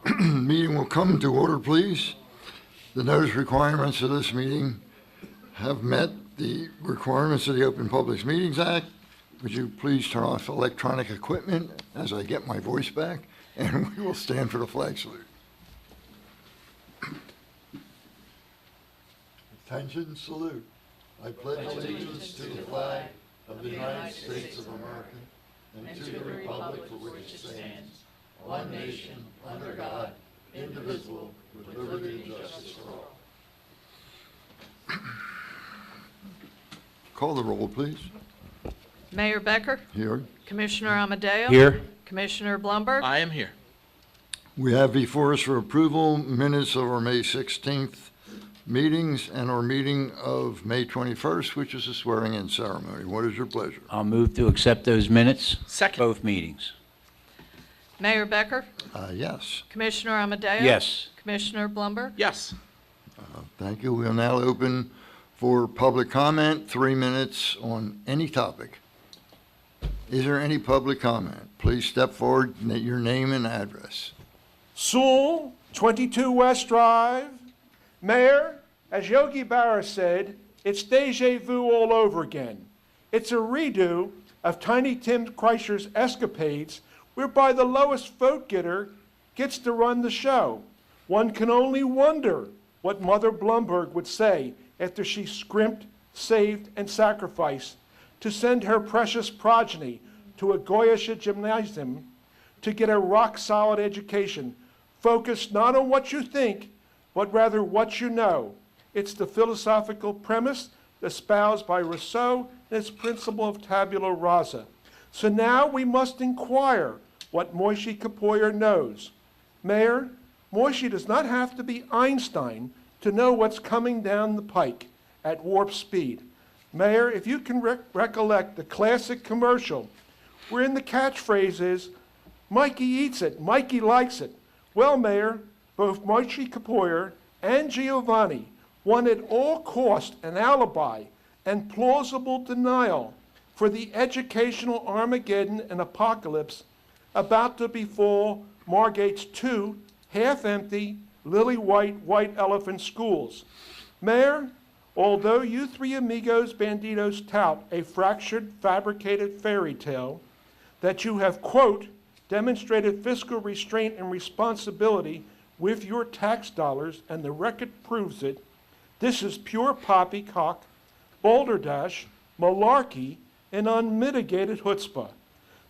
Meeting will come to order, please. The notice requirements of this meeting have met the requirements of the Open Public Meetings Act. Would you please turn off electronic equipment as I get my voice back, and we will stand for the flag salute. Attention, salute. I pledge allegiance to the flag of the United States of America and to the republic for which it stands, one nation, under God, indivisible, with liberty and justice for all. Call the roll, please. Mayor Becker? Here. Commissioner Amadeo? Here. Commissioner Blumberg? I am here. We have before us for approval minutes of our May 16th meetings and our meeting of May 21st, which is a swearing-in ceremony. What is your pleasure? I'll move to accept those minutes. Second. Both meetings. Mayor Becker? Yes. Commissioner Amadeo? Yes. Commissioner Blumberg? Yes. Thank you. We'll now open for public comment, 3 minutes on any topic. Is there any public comment? Please step forward, your name and address. Sewell, 22 West Drive. Mayor, as Yogi Berra said, it's deja vu all over again. It's a redo of Tiny Tim Kreischer's escapades, whereby the lowest vote getter gets to run the show. One can only wonder what Mother Blumberg would say after she scrimped, saved, and sacrificed to send her precious progeny to a Goyische gymnasium to get a rock-solid education, focused not on what you think, but rather what you know. It's the philosophical premise espoused by Rousseau and its principle of tabula rasa. So now we must inquire what Moishe Kapoyer knows. Mayor, Moishe does not have to be Einstein to know what's coming down the pike at warp speed. Mayor, if you can recollect the classic commercial wherein the catchphrase is, Mikey eats it, Mikey likes it. Well, Mayor, both Moishe Kapoyer and Giovanni want at all cost an alibi and plausible denial for the educational Armageddon and apocalypse about to befall Margate's 2 half-empty, lily-white elephant schools. Mayor, although you three amigos banditos tout a fractured, fabricated fairy tale that you have, quote, demonstrated fiscal restraint and responsibility with your tax dollars, and the record proves it, this is pure poppycock, balderdash, malarkey, and unmitigated chutzpah.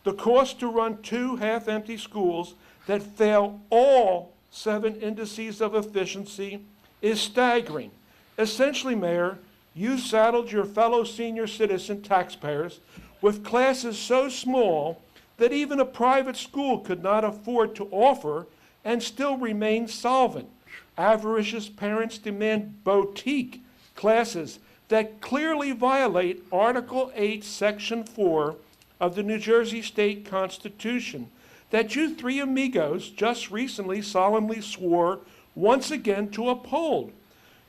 The cost to run 2 half-empty schools that fail all 7 indices of efficiency is staggering. Essentially, Mayor, you saddled your fellow senior citizen taxpayers with classes so small that even a private school could not afford to offer and still remain solvent. Avaricious parents demand boutique classes that clearly violate Article 8, Section 4 of the New Jersey State Constitution that you three amigos just recently solemnly swore once again to uphold.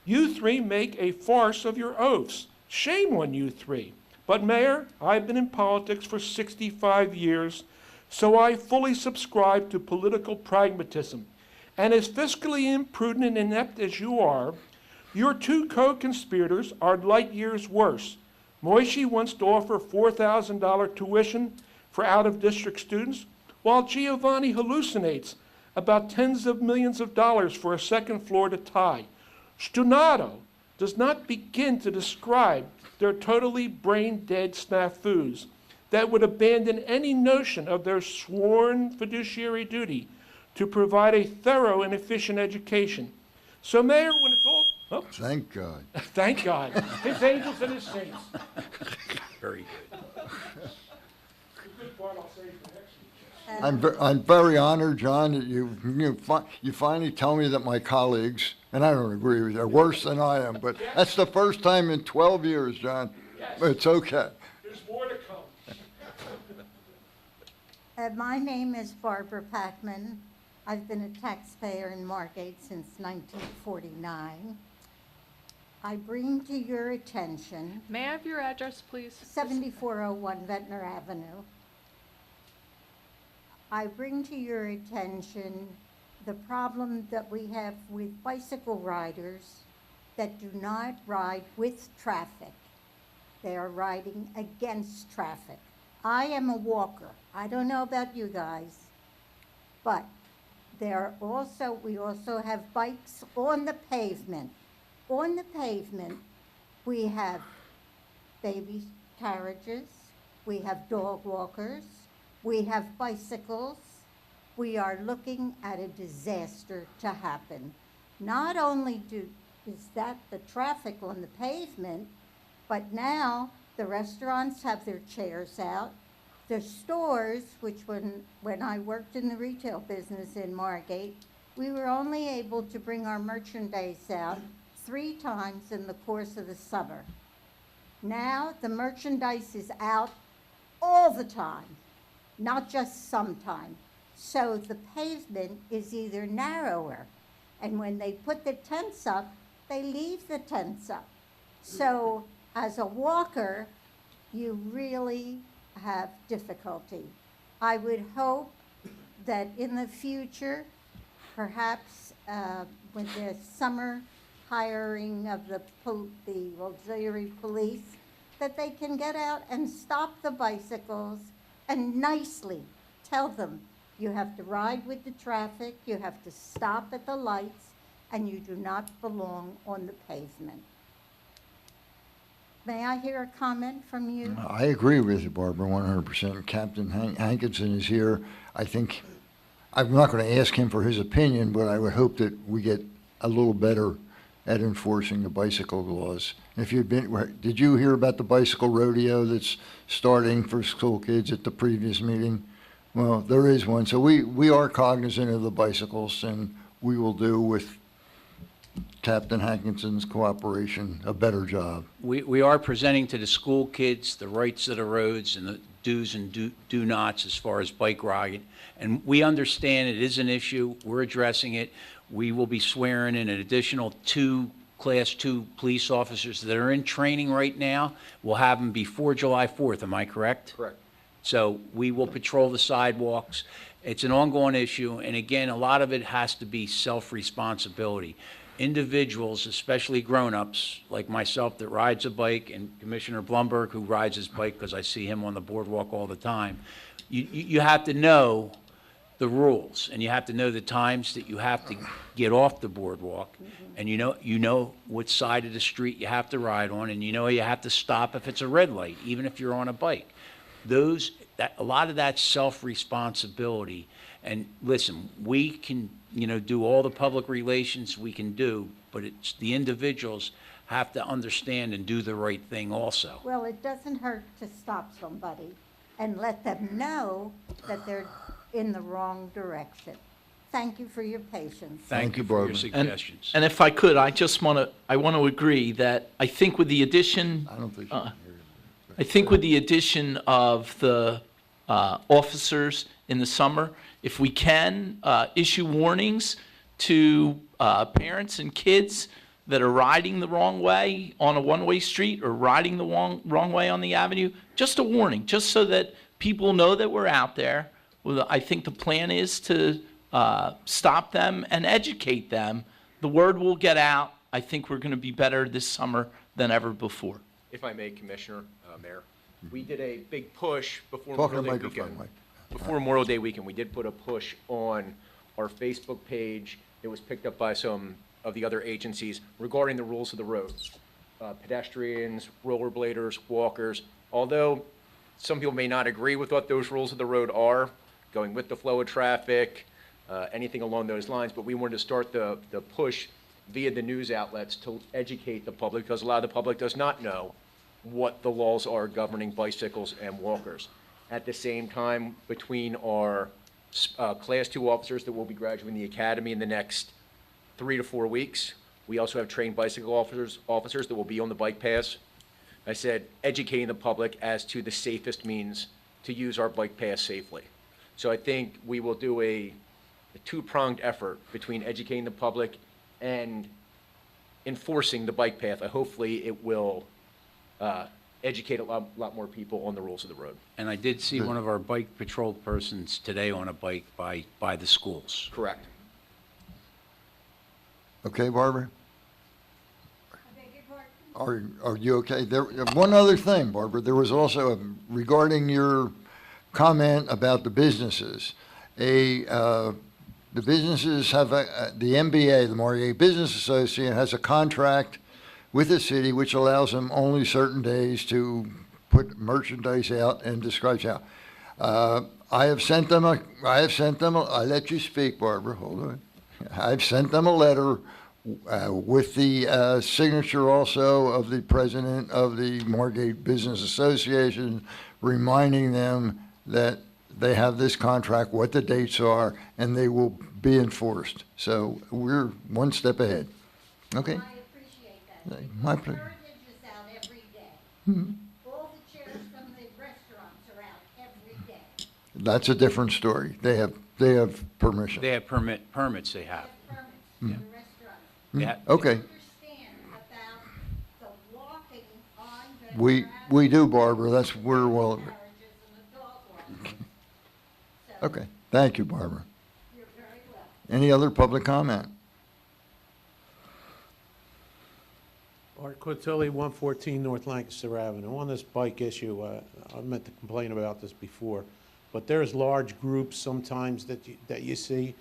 You three make a farce of your oaths. Shame on you three. But Mayor, I've been in politics for 65 years, so I fully subscribe to political pragmatism. And as fiscally imprudent and inept as you are, your 2 co-conspirators are light years worse. Moishe wants to offer $4,000 tuition for out-of-district students, while Giovanni hallucinates about tens of millions of dollars for a second floor to tie. Stunado does not begin to describe their totally brain-dead snafus that would abandon any notion of their sworn fiduciary duty to provide a thorough and efficient education. So, Mayor, when it's all... Oh, Thank God. thank God. His angels and his saints. Very good. The good part I'll save for next week. I'm very honored, John, that you finally tell me that my colleagues, and I don't agree with you, are worse than I am, but that's the first time in 12 years, John. Yes. But it's okay. There's more to come. My name is Barbara Packman. I've been a taxpayer in Margate since 1949. I bring to your attention May I have your address, please? 7401 Ventnor Avenue. I bring to your attention the problem that we have with bicycle riders that do not ride with traffic. They are riding against traffic. I am a walker. I don't know about you guys, but we also have bikes on the pavement. On the pavement, we have baby carriages, we have dog walkers, we have bicycles. We are looking at a disaster to happen. Not only is that the traffic on the pavement, but now the restaurants have their chairs out. The stores, which when I worked in the retail business in Margate, we were only able to bring our merchandise out 3 times in the course of the summer. Now the merchandise is out all the time, not just sometime. So the pavement is either narrower, and when they put the tents up, they leave the tents up. So as a walker, you really have difficulty. I would hope that in the future, perhaps with the summer hiring of the auxiliary police, that they can get out and stop the bicycles and nicely tell them, you have to ride with the traffic, you have to stop at the lights, and you do not belong on the pavement. May I hear a comment from you? I agree with you, Barbara, 100%. Captain Hankinson is here. I think, I'm not going to ask him for his opinion, but I would hope that we get a little better at enforcing the bicycle laws. If you've been, did you hear about the bicycle rodeo that's starting for school kids at the previous meeting? Well, there is one. So we are cognizant of the bicycles, and we will do with Captain Hankinson's cooperation a better job. We are presenting to the school kids the rights of the roads and the do's and do nots as far as bike riding. And we understand it is an issue. We're addressing it. We will be swearing in an additional 2 Class 2 police officers that are in training right now. We'll have them before July 4th, am I correct? Correct. So we will patrol the sidewalks. It's an ongoing issue, and again, a lot of it has to be self-responsibility. Individuals, especially grown-ups like myself that rides a bike, and Commissioner Blumberg who rides his bike because I see him on the boardwalk all the time, you have to know the rules, and you have to know the times that you have to get off the boardwalk, and you know what side of the street you have to ride on, and you know you have to stop if it's a red light, even if you're on a bike. A lot of that's self-responsibility. And listen, we can, do all the public relations we can do, but it's the individuals have to understand and do the right thing also. Well, it doesn't hurt to stop somebody and let them know that they're in the wrong direction. Thank you for your patience. Thank you for your suggestions. And if I could, I want to agree that I think with the addition, I don't think you can hear you. I think with the addition of the officers in the summer, if we can issue warnings to parents and kids that are riding the wrong way on a one-way street or riding the wrong way on the avenue, just a warning, just so that people know that we're out there. Well, I think the plan is to stop them and educate them. The word will get out. I think we're going to be better this summer than ever before. If I may, Commissioner, Mayor, we did a big push before Talk in Memorial the Day microphone, weekend. Mike. Before Memorial Day weekend, we did put a push on our Facebook page. It was picked up by some of the other agencies regarding the rules of the road. Pedestrians, rollerbladers, walkers, although some people may not agree with what those rules of the road are, going with the flow of traffic, anything along those lines, but we wanted to start the push via the news outlets to educate the public, because a lot of the public does not know what the laws are governing bicycles and walkers. At the same time, between our Class 2 officers that will be graduating the academy in the next 3 to 4 weeks, we also have trained bicycle officers that will be on the bike paths. I said educating the public as to the safest means to use our bike paths safely. So I think we will do a two-pronged effort between educating the public and enforcing the bike path. Hopefully it will educate a lot more people on the rules of the road. And I did see one of our bike patrol persons today on a bike by the schools. Correct. Okay, Barbara? Are you okay? There, one other thing, Barbara, there was also, regarding your comment about the businesses, the businesses have, the MBA, the Margate Business Association, has a contract with the city which allows them only certain days to put merchandise out and describes how. I let you speak, Barbara, hold on. I've sent them a letter with the signature also of the president of the Margate Business Association, reminding them that they have this contract, what the dates are, and they will be enforced. So we're one step ahead. Okay? I appreciate that. My The pleasure. Heritage is out every day. All the chairs from the restaurants are out every day. That's a different story. They have permission. They have permits they They have. have permits for the restaurants. Yeah. Okay, Understand about the walking on the. we do, Barbara. That's, we're well, Carriages and adult walking. So, okay. Thank you, Barbara. you're very welcome. Any other public comment? Art Cortilli, 114 North Lancaster Avenue. On this bike issue, I meant to complain about this before, but there's large groups sometimes that you see.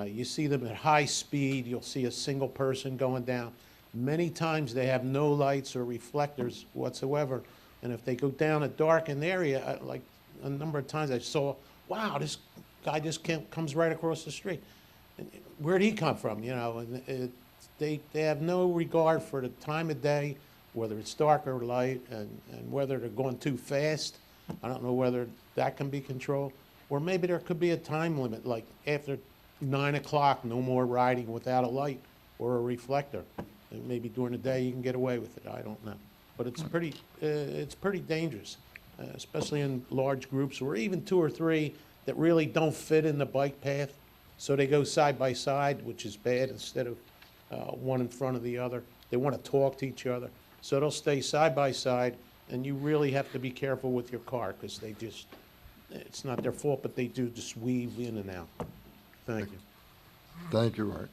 You see them at high speed. You'll see a single person going down. Many times they have no lights or reflectors whatsoever. And if they go down a darkened area, like a number of times I saw, wow, this guy just comes right across the street. And where'd he come from? You know, and they have no regard for the time of day, whether it's dark or light, and whether they're going too fast. I don't know whether that can be controlled. Or maybe there could be a time limit, like after 9 o'clock, no more riding without a light or a reflector. And maybe during the day you can get away with it, I don't know. But it's pretty dangerous, especially in large groups, or even 2 or 3 that really don't fit in the bike path. So they go side by side, which is bad, instead of one in front of the other. They want to talk to each other. So they'll stay side by side, and you really have to be careful with your car, because they just, it's not their fault, but they do just weave in and out. Thank you. Thank you, Art.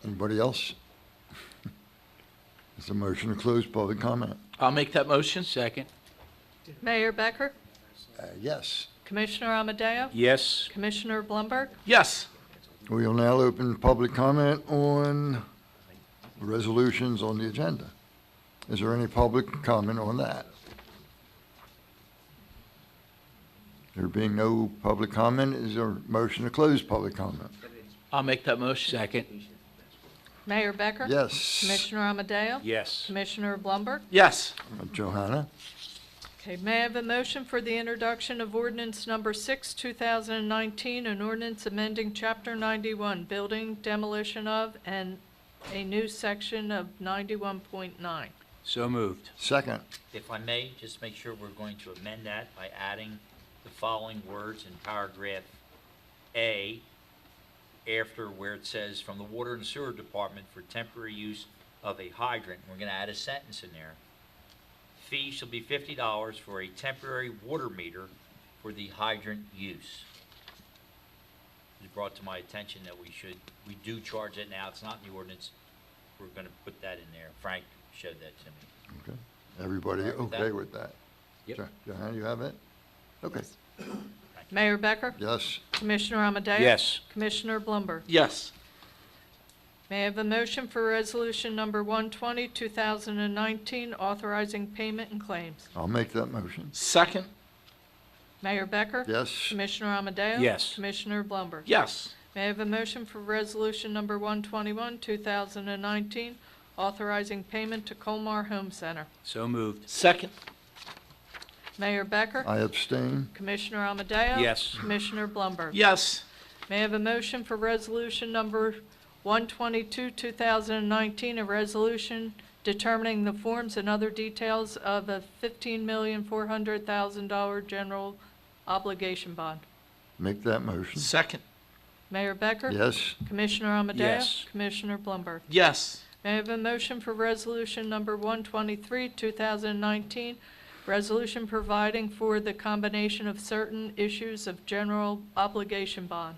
Anybody else? Is a motion to close public comment? I'll make that motion. Second? Mayor Becker, Yes. Commissioner Amadeo, Yes. Commissioner Blumberg, Yes. We will now open public comment on resolutions on the agenda. Is there any public comment on that? There being no public comment, is there a motion to close public comment? I'll make that motion. Second? Mayor Becker. Yes. Commissioner Amadeo, Yes. Commissioner Blumberg. Yes. Johanna? Okay, may I have a motion for the introduction of ordinance number 6, 2019, an ordinance amending Chapter 91, building demolition of, and a new section of 91.9. So moved. Second. If I may, just make sure we're going to amend that by adding the following words in paragraph A, after where it says, from the Water and Sewer Department for temporary use of a hydrant. We're going to add a sentence in there. Fee shall be $50 for a temporary water meter for the hydrant use. It was brought to my attention that we do charge it now. It's not in the ordinance. We're going to put that in there. Frank showed that to me. Okay. Everybody All right with okay that? with that? Yep. Johanna, you have it? Okay. Mayor Becker, Yes. Commissioner Amadeo. Yes. Commissioner Blumberg. Yes. May I have a motion for resolution number 120, 2019, authorizing payment and claims? I'll make that motion. Second. Mayor Becker. Yes. Commissioner Amadeo. Yes. Commissioner Blumberg. Yes. May I have a motion for resolution number 121, 2019, authorizing payment to Colmar Home Center? So moved. Second. Mayor Becker. I abstain. Commissioner Amadeo. Yes. Commissioner Blumberg. Yes. May I have a motion for resolution number 122, 2019, a resolution determining the forms and other details of a $15,400,000 general obligation bond? Make that motion. Second. Mayor Becker. Yes. Commissioner Amadeo. Yes. Commissioner Blumberg. Yes. May I have a motion for resolution number 123, 2019, Resolution providing for the combination of certain issues of general obligation bond.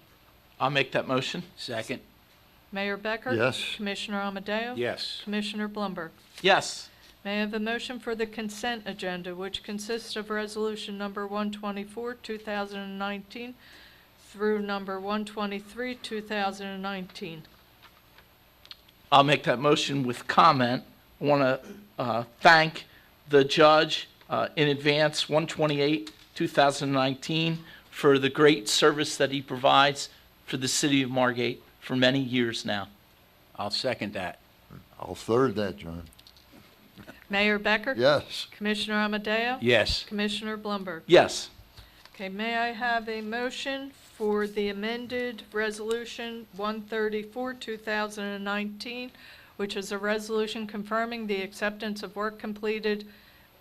I'll make that motion. Second. Mayor Becker? Yes. Commissioner Amadeo? Yes. Commissioner Blumberg? Yes. May I have a motion for the consent agenda, which consists of Resolution Number 124, 2019, through Number 123, 2019. I'll make that motion with comment. I want to thank the judge in advance, 128, 2019, for the great service that he provides for the city of Margate for many years now. I'll second that. I'll third that, John. Mayor Becker? Yes. Commissioner Amadeo? Yes. Commissioner Blumberg? Yes. Okay, may I have a motion for the amended Resolution 134, 2019, which is a resolution confirming the acceptance of work completed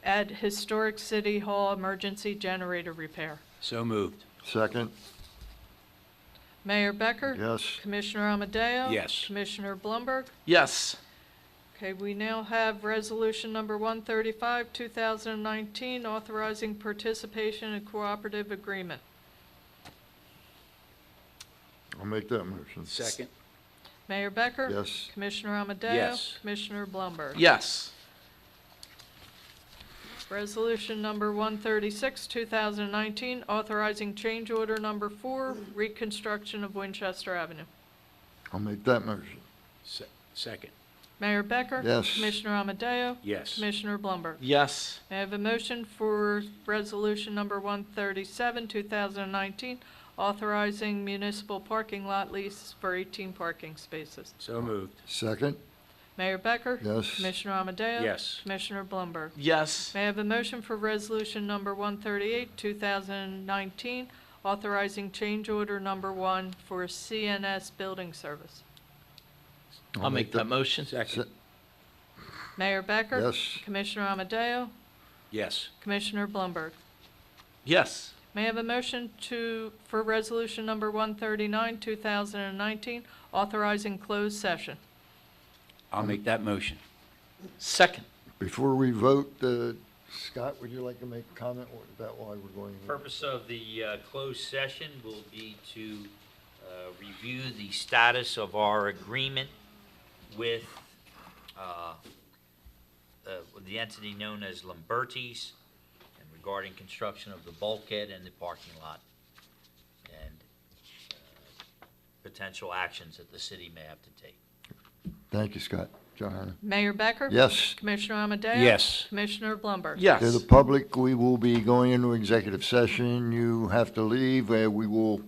at Historic City Hall emergency generator repair. So moved. Second. Mayor Becker? Yes. Commissioner Amadeo? Yes. Commissioner Blumberg? Yes. Okay, we now have Resolution Number 135, 2019, authorizing participation in cooperative agreement. I'll make that motion. Second. Mayor Becker? Yes. Commissioner Amadeo? Yes. Commissioner Blumberg? Yes. Resolution Number 136, 2019, authorizing change order number 4, reconstruction of Winchester Avenue. I'll make that motion. Second. Mayor Becker? Yes. Commissioner Amadeo? Yes. Commissioner Blumberg? Yes. May I have a motion for Resolution Number 137, 2019, authorizing municipal parking lot lease for 18 parking spaces. So moved. Second. Mayor Becker? Yes. Commissioner Amadeo? Yes. Commissioner Blumberg? Yes. May I have a motion for Resolution Number 138, 2019, authorizing change order number 1 for CNS building service. I'll make that motion. Second. Mayor Becker? Yes. Commissioner Amadeo? Yes. Commissioner Blumberg? Yes. May I have a motion for Resolution Number 139, 2019, authorizing closed session? I'll make that motion. Second. Before we vote, Scott, would you like to make a comment about why we're going? Purpose of the closed session will be to review the status of our agreement with the entity known as Lamberti's and regarding construction of the bulkhead and the parking lot and potential actions that the city may have to take. Thank you, Scott. Johanna. Mayor Becker? Yes. Commissioner Amadeo? Yes. Commissioner Blumberg? To Yes. the public, we will be going into executive session. You have to leave. We will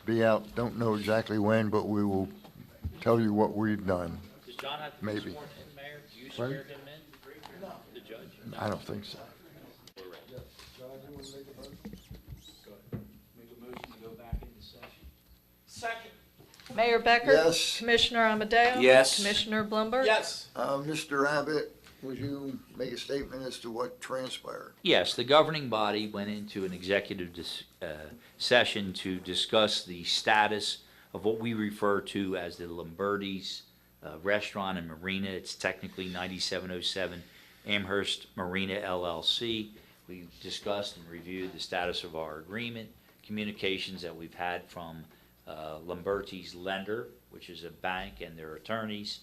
be out, don't know exactly when, but we will tell you what we've done. Does John have to Maybe. be sworn in, Mayor? Do you Pardon? swear him in? No. The judge? I don't think so. Second. Mayor Becker? Yes. Commissioner Amadeo? Yes. Commissioner Blumberg? Yes. Mr. Abbott, would you make a statement as to what transpired? Yes, the governing body went into an executive session to discuss the status of what we refer to as the Lamberti's Restaurant and Marina. It's technically 9707 Amherst Marina LLC. We discussed and reviewed the status of our agreement, communications that we've had from Lamberti's lender, which is a bank, and their attorneys.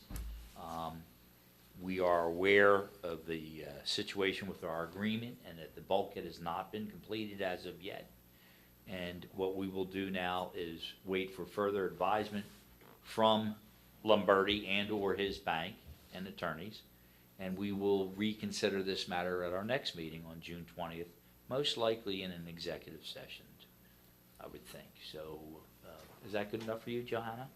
We are aware of the situation with our agreement and that the bulkhead has not been completed as of yet. And what we will do now is wait for further advisement from Lamberti and or his bank and attorneys. And we will reconsider this matter at our next meeting on June 20th, most likely in an executive session, I would think. So is that good enough for you, Johanna?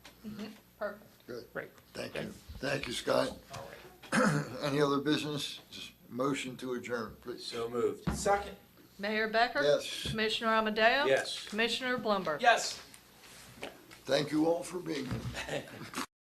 Perfect. Good. Great. Thank you. Thank you, Scott. Any other business? Just motion to adjourn, please. So moved. Second. Mayor Becker? Yes. Commissioner Amadeo? Yes. Commissioner Blumberg? Yes. Thank you all for being here.